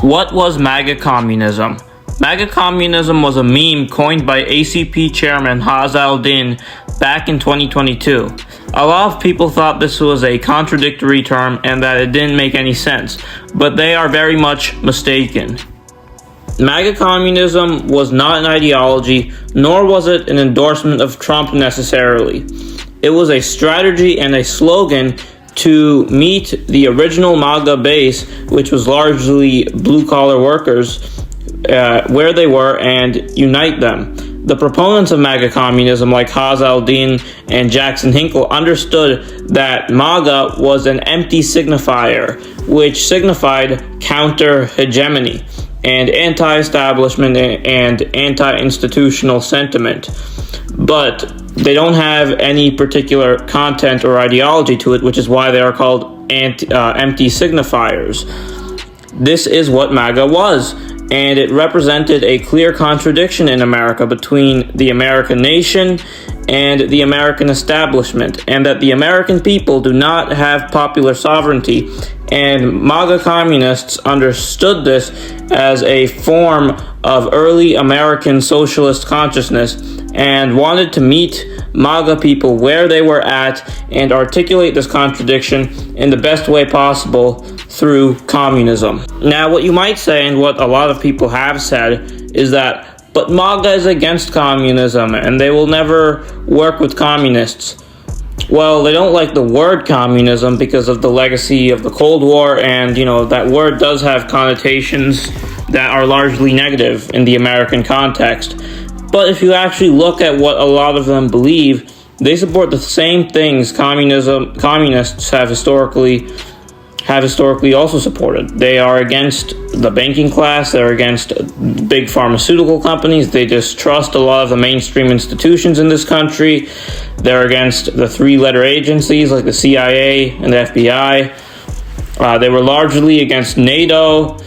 What was MAGA Communism? MAGA Communism was a meme coined by ACP chairman Haz al-Din back in 2022. A lot of people thought this was a contradictory term and that it didn't make any sense, but they are very much mistaken. MAGA Communism was not an ideology, nor was it an endorsement of Trump necessarily. It was a strategy and a slogan to meet the original MAGA base, which was largely blue-collar workers, where they were and unite them. The proponents of MAGA communism, like Haz al-Din and Jackson Hinkle, understood that MAGA was an empty signifier, which signified counter-hegemony and anti-establishment and anti-institutional sentiment. But they don't have any particular content or ideology to it, which is why they are called empty signifiers. This is what MAGA was, and it represented a clear contradiction in America between the American nation and the American establishment, and that the American people do not have popular sovereignty. And MAGA communists understood this as a form of early American socialist consciousness and wanted to meet MAGA people where they were at and articulate this contradiction in the best way possible through communism. Now, what you might say, and what a lot of people have said, is that, but MAGA is against communism and they will never work with communists. Well, they don't like the word communism because of the legacy of the Cold War, and that word does have connotations that are largely negative in the American context. But if you actually look at what a lot of them believe, they support the same things communists have historically also supported. They are against the banking class, they're against big pharmaceutical companies, they distrust a lot of the mainstream institutions in this country, they're against the three-letter agencies like the CIA and the FBI. They were largely against NATO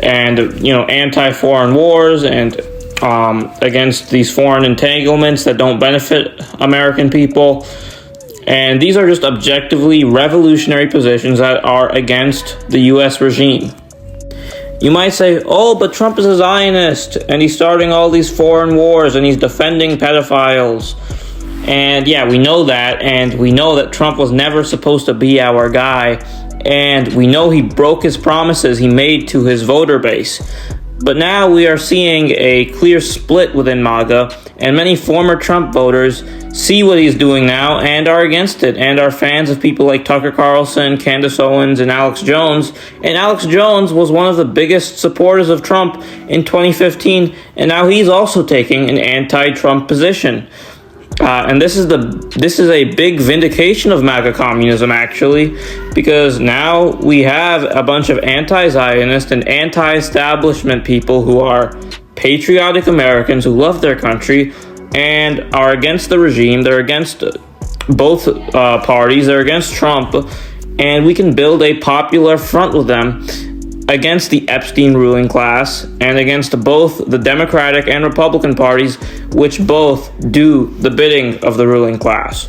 and anti-foreign wars and against these foreign entanglements that don't benefit American people. And these are just objectively revolutionary positions that are against the U.S. regime. You might say, oh, but Trump is a Zionist, and he's starting all these foreign wars, and he's defending pedophiles. And yeah, we know that, and we know that Trump was never supposed to be our guy, and we know he broke his promises he made to his voter base. But now we are seeing a clear split within MAGA, and many former Trump voters see what he's doing now and are against it, and are fans of people like Tucker Carlson, Candace Owens, and Alex Jones. And Alex Jones was one of the biggest supporters of Trump in 2015, and now he's also taking an anti-Trump position. And this is a big vindication of MAGA communism, actually, because now we have a bunch of anti-Zionist and anti-establishment people who are patriotic Americans who love their country and are against the regime. They're against both parties. They're against Trump, and we can build a popular front with them against the Epstein ruling class and against both the Democratic and Republican parties, which both do the bidding of the ruling class.